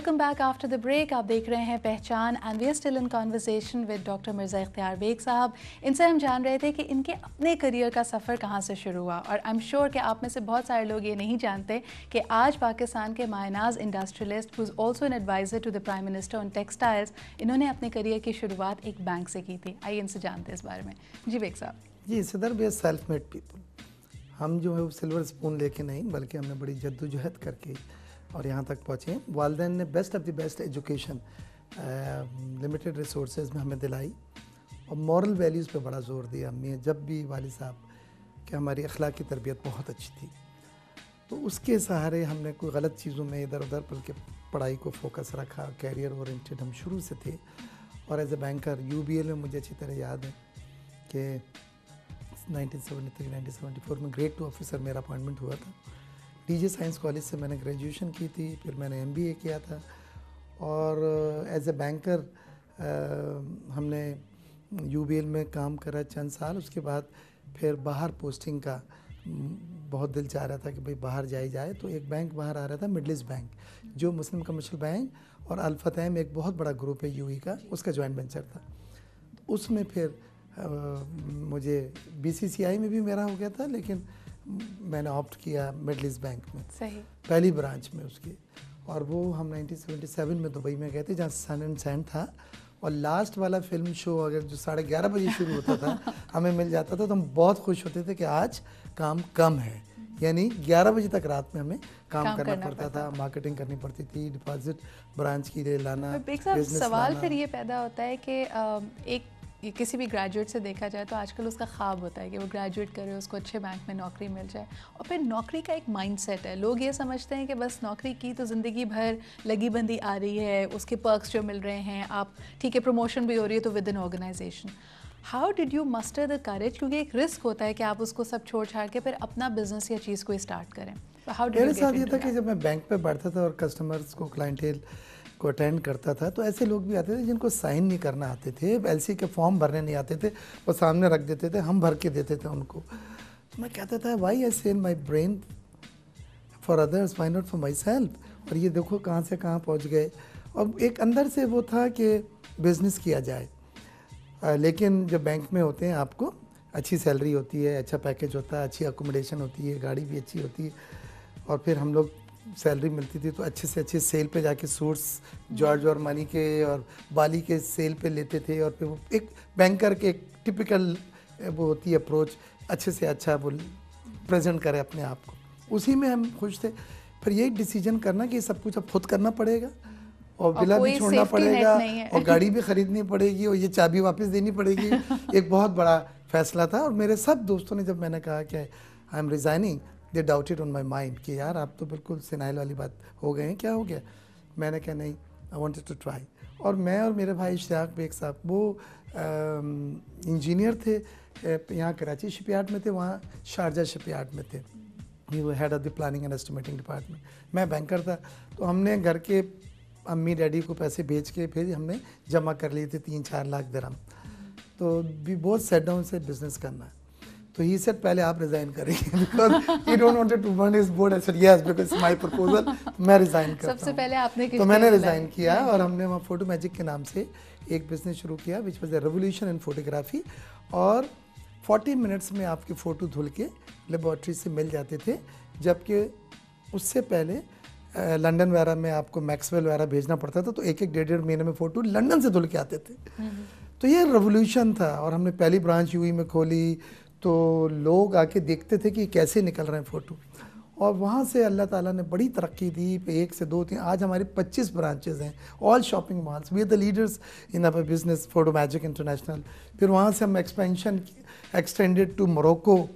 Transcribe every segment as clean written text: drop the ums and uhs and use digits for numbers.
Welcome back after the break. आप देख रहे हैं Pehchan and we are still in conversation with doctor Mirza Ikhtiyar Beg साहब। इनसे हम जान रहे थे कि इनके अपने करियर का सफ़र कहाँ से शुरू हुआ, और आई एम श्योर कि आप में से बहुत सारे लोग ये नहीं जानते कि आज पाकिस्तान के मायनाज industrialist who is also an adviser to the prime minister on textiles, इन्होंने अपने करियर की शुरुआत एक बैंक से की थी। आइए इनसे जानते हैं इस बारे में। जी बेग साहब। जी सदर, we are self made people. हम जो है वो सिल्वर स्पून लेके नहीं, बल्कि हमने बड़ी जद्दोजहद करके और यहाँ तक पहुँचे। वालिदैन ने best of the best education limited resources में हमें दिलाई और मॉरल वैल्यूज़ पे बड़ा ज़ोर दिया। अम्मी जब भी वालिद साहब कि हमारी अखलाक की तरबियत बहुत अच्छी थी, तो उसके सहारे हमने कोई गलत चीज़ों में इधर उधर बल्कि पढ़ाई को फोकस रखा। कैरियर ओरिएंटेड हम शुरू से थे। और एज ए बैंकर UBL में मुझे अच्छी तरह याद है कि 1973-1974 में ग्रेड 2 ऑफिसर मेरा अपॉइंटमेंट हुआ था। DJ साइंस कॉलेज से मैंने ग्रेजुएशन की थी, फिर मैंने MBA किया था और एज ए बैंकर हमने UBL में काम करा चंद साल। उसके बाद फिर बाहर पोस्टिंग का बहुत दिल चाह रहा था कि भाई बाहर जाए। तो एक बैंक बाहर आ रहा था, मिडल ईस्ट बैंक, जो मुस्लिम कमर्शियल बैंक और अल-फतह में एक बहुत बड़ा ग्रुप है UAE का, उसका जॉइंट वेंचर था। तो उसमें फिर मुझे BCCI में भी मेरा हो गया था, लेकिन मैंने ऑप्ट किया मिडल ईस्ट बैंक में, सही पहली ब्रांच में उसकी। और वो हम 1977 में दुबई में गए थे, जहाँ सन एंड सैंड था। और लास्ट वाला फिल्म शो अगर जो 11:30 बजे शुरू होता था हमें मिल जाता था, तो हम बहुत खुश होते थे कि आज काम कम है। यानी 11 बजे तक रात में हमें काम करना पड़ता था, मार्केटिंग करनी पड़ती थी, डिपॉजिट ब्रांच के लिए लाना। सवाल फिर ये पैदा होता है कि एक ये किसी भी ग्रेजुएट से देखा जाए तो आजकल उसका ख्वाब होता है कि वो ग्रेजुएट करे, उसको अच्छे बैंक में नौकरी मिल जाए। और फिर नौकरी का एक माइंडसेट है, लोग ये समझते हैं कि बस नौकरी की तो ज़िंदगी भर लगी बंदी आ रही है, उसके पर्क्स जो मिल रहे हैं, आप ठीक है प्रमोशन भी हो रही है तो within organization. How did you muster the courage, क्योंकि एक रिस्क होता है कि आप उसको सब छोड़ छाड़ के फिर अपना बिजनेस या चीज़ को स्टार्ट करें। मेरे साथ ये था कि जब मैं बैंक पे बैठता था और कस्टमर्स को, क्लाइंटेल को अटेंड करता था, तो ऐसे लोग भी आते थे जिनको साइन नहीं करना आते थे, LC के फॉर्म भरने नहीं आते थे, वो सामने रख देते थे, हम भर के देते थे उनको। तो मैं कहता था why I sell my brain for others, why not for myself. और ये देखो कहाँ से कहाँ पहुँच गए। और एक अंदर से वो था कि बिज़नेस किया जाए, लेकिन जब बैंक में होते हैं आपको अच्छी सैलरी होती है, अच्छा पैकेज होता है, अच्छी अकोमोडेशन होती है, गाड़ी भी अच्छी होती है। और फिर हम लोग सैलरी मिलती थी तो अच्छे से अच्छे सेल पे जाके सूट्स जॉर्ज और मनी के और बाली के सेल पे लेते थे। और फिर वो एक बैंकर के एक टिपिकल वो होती है अप्रोच, अच्छे से अच्छा वो प्रेजेंट करे अपने आप को, उसी में हम खुश थे। फिर यही डिसीजन करना कि सब कुछ अब खुद करना पड़ेगा और विला भी छोड़ना पड़ेगा और गाड़ी भी खरीदनी पड़ेगी और ये चाबी वापस देनी पड़ेगी। एक बहुत बड़ा फैसला था। और मेरे सब दोस्तों ने जब मैंने कहा कि I am resigning, they doubted on my mind कि यार आप तो बिल्कुल सिनाइल वाली बात हो गए हैं, क्या हो गया। मैंने कहा नहीं, आई वांटेड टू ट्राई। और मैं और मेरे भाई इश्तियाक बेग साहब वो इंजीनियर थे, यहाँ कराची शिपयार्ड में थे, वहाँ शारजा शिपयार्ड में थे। ही वो head of the planning and estimating department, मैं बैंकर था। तो हमने घर के अम्मी डैडी को पैसे भेज के फिर हमने जमा कर लिए थे 3-4 लाख दिरहम। तो भी बहुत सेट डाउन से बिजनेस करना है। तो ही सेड पहले आप रिजाइन करेंगे because he don't wanted to burn his board. I said yes because my proposal, मैं रिजाइन करता हूं। सबसे पहले आपने तो मैंने रिजाइन किया और हमने वहाँ फोटो मैजिक के नाम से एक बिजनेस शुरू किया which was a revolution in photography. और 40 मिनट्स में आपकी फ़ोटो धुल के लेबॉर्ट्री से मिल जाते थे, जबकि उससे पहले लंदन वगैरह में आपको मैक्सवेल वगैरह भेजना पड़ता था, तो एक 1.5 महीने में फ़ोटो लंदन से धुल के आते थे। तो ये रेवोल्यूशन था। और हमने पहली ब्रांच UAE में खोली तो लोग आके देखते थे कि कैसे निकल रहे हैं फ़ोटो। और वहाँ से अल्लाह ताला ने बड़ी तरक्की दी, 1 से 2 3 आज हमारी 25 ब्रांचेज़ हैं, all shopping malls. We are the leaders in our business, photo magic international. फिर वहाँ से हम एक्सपेंशन एक्सटेंडेड टू मोरक्को,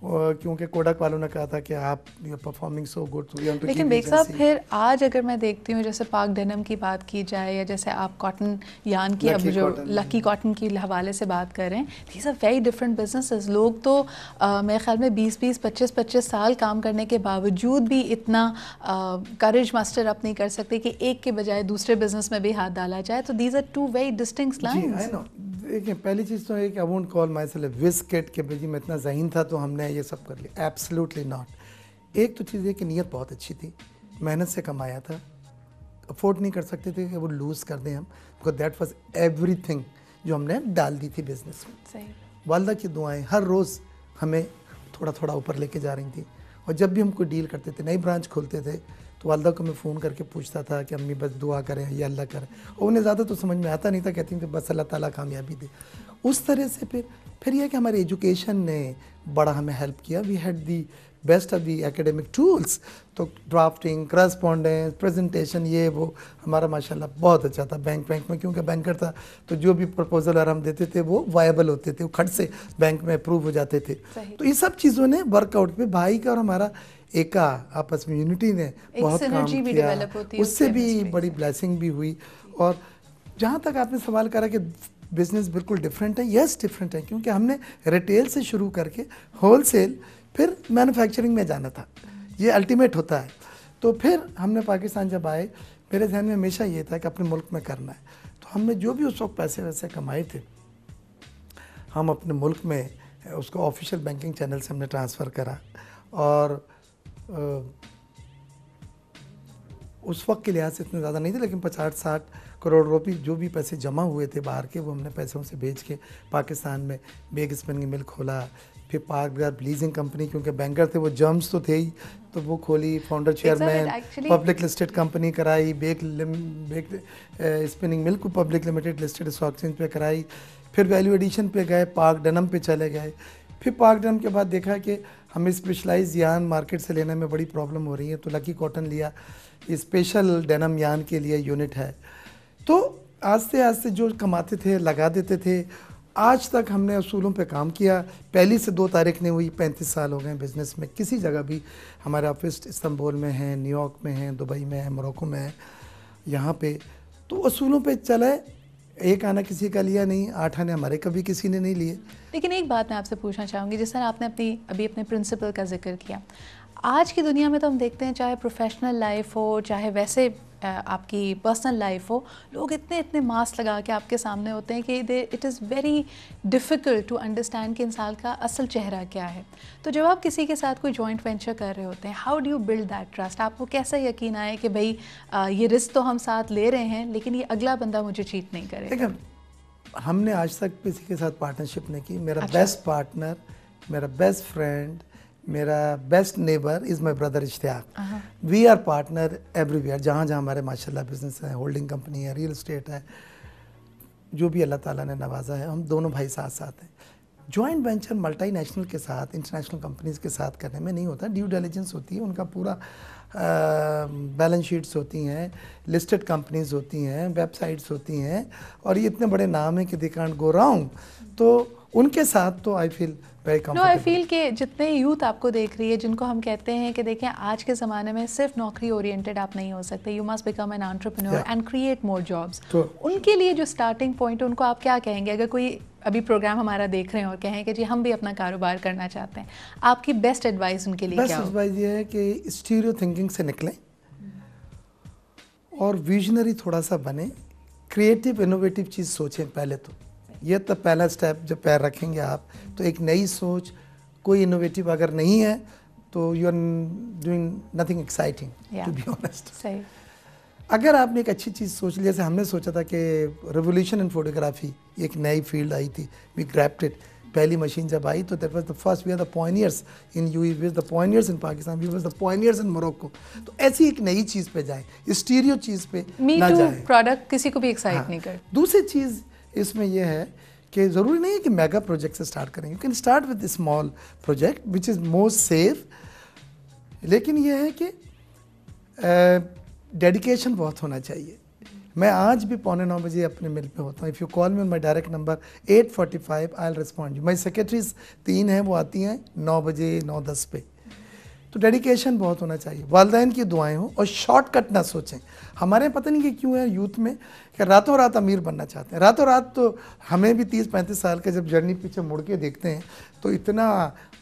क्योंकि कोडक वालों ने कहा था कि आप यू परफॉर्मिंग सो गुड। लेकिन बेग साहब फिर आज अगर मैं देखती हूँ जैसे पाक डेनिम की बात की जाए या जैसे आप कॉटन यान की अब जो लकी कॉटन की हवाले से बात करें, these are very different businesses. लोग तो मेरे ख्याल में 20-20 25-25 साल काम करने के बावजूद भी इतना करेज मास्टर अप नहीं कर सकते कि एक के बजाय दूसरे बिजनेस में भी हाथ डाला जाए। तो these are 2 very distinct lines. देखिए पहली चीज़ तो है कि I won't call myself whiz kid के भाई मैं इतना ज़हीन था तो हमने ये सब कर लिया, एब्सोल्युटली नॉट। एक तो चीज़ है कि नीयत बहुत अच्छी थी, मेहनत से कमाया था, अफोर्ड नहीं कर सकते थे कि वो लूज़ कर दें हम, बिकॉज दैट वाज एवरीथिंग जो हमने डाल दी थी बिजनेस में। सही। वालदा की दुआएं हर रोज़ हमें थोड़ा थोड़ा ऊपर लेके जा रही थी। और जब भी हम कोई डील करते थे, नई ब्रांच खोलते थे, तो वालदा को मैं फ़ोन करके पूछता था कि अम्मी बस दुआ करें या अल्लाह करें, और उन्हें ज़्यादा तो समझ में आता नहीं था, कहती थी बस अल्लाह ताला कामयाबी दे। उस तरह से फिर यह कि हमारे एजुकेशन ने बड़ा हमें हेल्प किया। We had the best of the academic tools, तो ड्राफ्टिंग, करस्पॉन्डेंस, प्रेजेंटेशन, ये वो हमारा माशाल्लाह बहुत अच्छा था। बैंक में क्योंकि बैंकर था, तो जो भी प्रपोजल और हम देते थे वो वायबल होते थे, वो खट से बैंक में अप्रूव हो जाते थे। तो ये सब चीज़ों ने वर्कआउट पे भाई का और हमारा एका आपस में यूनिटी ने बहुत काम किया, उससे भी बड़ी ब्लेसिंग भी हुई। और जहाँ तक आपने सवाल करा कि बिज़नेस बिल्कुल डिफरेंट है, यस डिफरेंट है, क्योंकि हमने रिटेल से शुरू करके होलसेल फिर मैन्युफैक्चरिंग में जाना था, ये अल्टीमेट होता है। तो फिर हमने पाकिस्तान जब आए, मेरे ध्यान में हमेशा ये था कि अपने मुल्क में करना है। तो हमने जो भी उस वक्त पैसे वैसे कमाए थे, हम अपने मुल्क में उसको ऑफिशियल बैंकिंग चैनल से हमने ट्रांसफ़र करा। और उस वक्त के लिहाज से इतने ज़्यादा नहीं थे, लेकिन 50-60 करोड़ रुपए जो भी पैसे जमा हुए थे बाहर के, वो हमने पैसों से भेज के पाकिस्तान में बेग स्पिनिंग मिल खोला। फिर पार्क लीजिंग कंपनी, क्योंकि बैंकर थे वो जर्म्स तो थे ही, तो वो खोली। Founder chairman public listed company कराई, बेग स्पिनिंग मिल को public limited listed stock exchange पे कराई। फिर वैल्यू एडिशन पे गए, पार्क डेनम पे चले गए। फिर पार्क डेनम के बाद देखा कि हमें स्पेशलाइज यान मार्केट से लेने में बड़ी प्रॉब्लम हो रही है, तो लकी कॉटन लिया, ये स्पेशल डेनम यान के लिए यूनिट है। तो आस्ते आस्ते जो कमाते थे लगा देते थे। आज तक हमने असूलों पे काम किया। पहली से 2 तारीख नहीं हुई, 35 साल हो गए बिज़नेस में। किसी जगह भी हमारे ऑफिस इस्तांबुल में है, न्यूयॉर्क में है, दुबई में है, मोरक्को में है, यहाँ पे तो असूलों पे चले। एक आना किसी का लिया नहीं, 8 आने हमारे कभी किसी ने नहीं लिए। लेकिन एक बात मैं आपसे पूछना चाहूँगी, जिस तरह आपने अभी अपने प्रिंसिपल का जिक्र किया, आज की दुनिया में तो हम देखते हैं चाहे प्रोफेशनल लाइफ हो, चाहे वैसे आपकी पर्सनल लाइफ हो, लोग इतने मास्क लगा के आपके सामने होते हैं कि it is very difficult to understand कि इंसान का असल चेहरा क्या है। तो जब आप किसी के साथ कोई जॉइंट वेंचर कर रहे होते हैं, how do you build that trust? आपको कैसा यकीन आए कि भाई ये रिस्क तो हम साथ ले रहे हैं, लेकिन ये अगला बंदा मुझे चीट नहीं करेगा? हमने आज तक किसी के साथ पार्टनरशिप नहीं की। मेरा बेस्ट पार्टनर, मेरा बेस्ट फ्रेंड, मेरा best neighbour is my brother Ishtiaq. We are partner everywhere, जहाँ जहाँ हमारे माशाल्लाह बिजनेस है, होल्डिंग कंपनी है, रियल एस्टेट है, जो भी अल्लाह ताला ने नवाजा है, हम दोनों भाई साथ साथ हैं। जॉइंट वेंचर मल्टीनेशनल के साथ, इंटरनेशनल कंपनीज़ के साथ करने में नहीं होता। ड्यू डिलिजेंस होती है, उनका पूरा बैलेंस शीट्स होती हैं, लिस्टेड कंपनीज होती हैं, वेबसाइट्स होती हैं, और ये इतने बड़े नाम हैं कि दे कांट गो रॉन्ग। तो उनके साथ तो I feel very comfortable. I feel कि जितने यूथ आपको देख रही है, जिनको हम कहते हैं कि देखें आज के ज़माने में सिर्फ नौकरी ओरिएंटेड आप नहीं हो सकते, you must become an entrepreneur and create more jobs. उनके लिए जो स्टार्टिंग पॉइंट है, उनको आप क्या कहेंगे? अगर कोई अभी प्रोग्राम हमारा देख रहे हैं और कहें कि जी हम भी अपना कारोबार करना चाहते हैं, आपकी बेस्ट एडवाइस उनके लिए क्या हो? बेस्ट एडवाइस ये है कि स्टीरियो थिंकिंग से निकलें और विजनरी थोड़ा सा बने, क्रिएटिव इनोवेटिव चीज़ सोचें पहले। तो ये तो पहला स्टेप, जब पैर रखेंगे आप, तो एक नई सोच, कोई इनोवेटिव अगर नहीं है तो you are doing nothing exciting, to be honest. सही। अगर आपने एक अच्छी चीज़ सोच ली, जैसे हमने सोचा था कि रेवोल्यूशन इन फोटोग्राफी, एक नई फील्ड आई थी, वी ग्रैब्ड इट। पहली मशीन जब आई तो that was the first, we are the pioneers in UAE, we are the pioneers in Pakistan, we are the pioneers in Morocco. तो ऐसी एक नई चीज़ पे जाए, स्टीरियो चीज़ पे ना जाए। प्रोडक्ट किसी को भी एक्साइट नहीं कर। दूसरी चीज़ इसमें यह है कि ज़रूरी नहीं है कि मेगा प्रोजेक्ट से स्टार्ट करें, you can start with small project which is more safe. लेकिन यह है कि डेडिकेशन बहुत होना चाहिए। मैं आज भी 8:45 बजे अपने मिल पे होता हूँ। If you call me on my direct number 845 I will respond. My secretaries 3 हैं, वो आती हैं 9 बजे 9:10 पे। तो डेडिकेशन बहुत होना चाहिए, वालिदैन की दुआएं हों, और शॉर्टकट ना सोचें। हमारे पता नहीं कि क्यों है यूथ में कि रातों रात अमीर बनना चाहते हैं। रातों रात तो हमें भी 30-35 साल के जब जर्नी पीछे मुड़ के देखते हैं तो इतना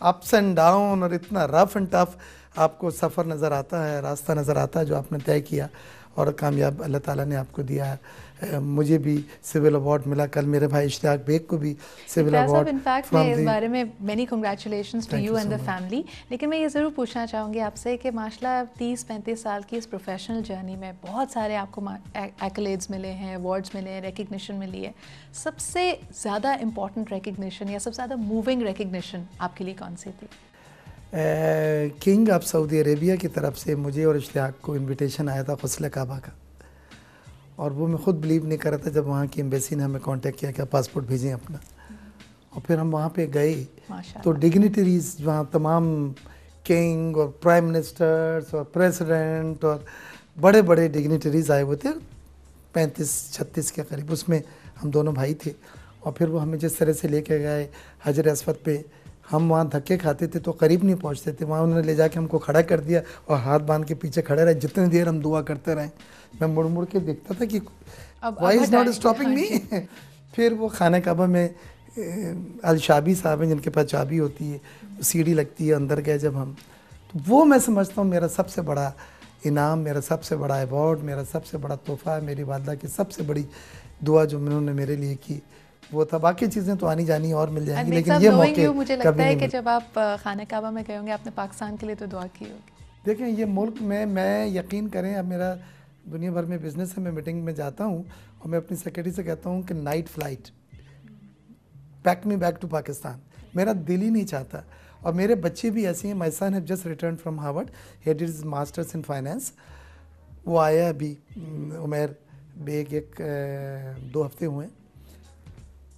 अप्स एंड डाउन और इतना रफ एंड टफ आपको सफ़र नज़र आता है, रास्ता नज़र आता है जो आपने तय किया। और कामयाब अल्लाह ताला ने आपको दिया है। मुझे भी सिविल अवार्ड मिला, कल मेरे भाई इश्तियाक बेग को भी सिविल अवार्ड। इनफैक्ट मैं इस बारे में many congratulations to you and the family. लेकिन मैं ये ज़रूर पूछना चाहूँगी आपसे कि माशाल्लाह 30-35 साल की इस प्रोफेशनल जर्नी में बहुत सारे आपको एक्कलेड्स मिले हैं, अवार्ड्स मिले हैं, रिकग्निशन मिली है। सबसे ज़्यादा इम्पॉर्टेंट रिकग्निशन या सबसे ज़्यादा मूविंग रिकग्निशन आपके लिए कौन सी थी? किंग ऑफ सऊदी अरेबिया की तरफ से मुझे और इश्तियाक को इनविटेशन आया था ग़ुस्ल काबा का, और वो मैं ख़ुद बिलीव नहीं कर रहा था जब वहाँ की एम्बेसी ने हमें कांटेक्ट किया कि पासपोर्ट भेजें अपना। और फिर हम वहाँ पे गए तो डिग्निटरीज वहाँ तमाम किंग और प्राइम मिनिस्टर्स और प्रेसिडेंट और बड़े बड़े डिग्निटरीज आए हुए थे, 35-36 के करीब, उसमें हम दोनों भाई थे। और फिर वो हमें जिस तरह से लेके गए हजर अस्वद पे, हम वहाँ धक्के खाते थे तो करीब नहीं पहुँचते थे, वहाँ उन्होंने ले जाके हमको खड़ा कर दिया और हाथ बांध के पीछे खड़े रहे, जितनी देर हम दुआ करते रहे। मैं मुड़ मुड़ के देखता था कि why is not stopping me. फिर वो खाना काबा में अलशाबी साहब हैं जिनके पास चाबी होती है, सीढ़ी लगती है, अंदर गए जब हम, तो वो मैं समझता हूँ मेरा सबसे बड़ा इनाम, मेरा सबसे बड़ा अवार्ड, मेरा सबसे बड़ा तोहफ़ा, मेरी वालदा की सबसे बड़ी दुआ जो उन्होंने मेरे लिए की वो था। बाकी चीज़ें तो आनी जानी और मिल जाएंगी, लेकिन ये मौके मुझे लगता है कि जब आप खाना काबा में गए होंगे आपने पाकिस्तान के लिए तो दुआ की होगी। देखें ये मुल्क में, मैं यकीन करें, अब मेरा दुनिया भर में बिज़नेस है, मैं मीटिंग में जाता हूँ और मैं अपनी सेक्रेटरी से कहता हूँ कि night flight pack me back to Pakistan, मेरा दिल ही नहीं चाहता। और मेरे बच्चे भी ऐसे हैं, my son have just return from Harvard, he did his masters in finance, वो आया अभी, उमर बेग, 2 हफ्ते हुए,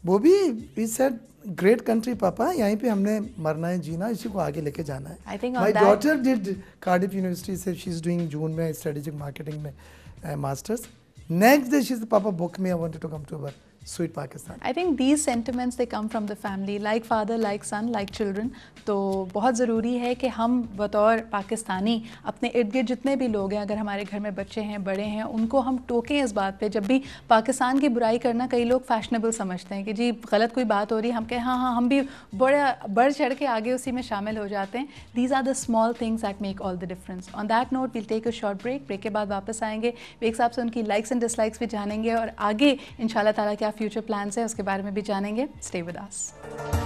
वो भी ही सेड ग्रेट कंट्री पापा, यहीं पे हमने मरना है जीना, इसी को आगे लेके जाना है। My daughter did Cardiff university से, शी इज डूइंग जून में स्ट्रेटेजिक मार्केटिंग में masters. Next day she is papa book me, I wanted to come to our sweet Pakistan. I think these sentiments they come from the family, like father, like son, like children. तो बहुत ज़रूरी है कि हम बतौर पाकिस्तानी अपने इर्द गिर्द जितने भी लोग हैं, अगर हमारे घर में बच्चे हैं, बड़े हैं, उनको हम टोकें इस बात पे। जब भी पाकिस्तान की बुराई करना कई लोग फैशनेबल समझते हैं कि जी गलत कोई बात हो रही है, हम कहें हाँ हाँ, हम भी बढ़ चढ़ के आगे उसी में शामिल हो जाते हैं। These are the small things that make all the difference. On that note will take a short break. Break के बाद वापस आएंगे, बेग साहब से उनकी लाइक्स एंड डिसलाइक्स भी जानेंगे और आगे इंशाल्लाह ताला क्या फ्यूचर प्लान्स है उसके बारे में भी जानेंगे। Stay with us.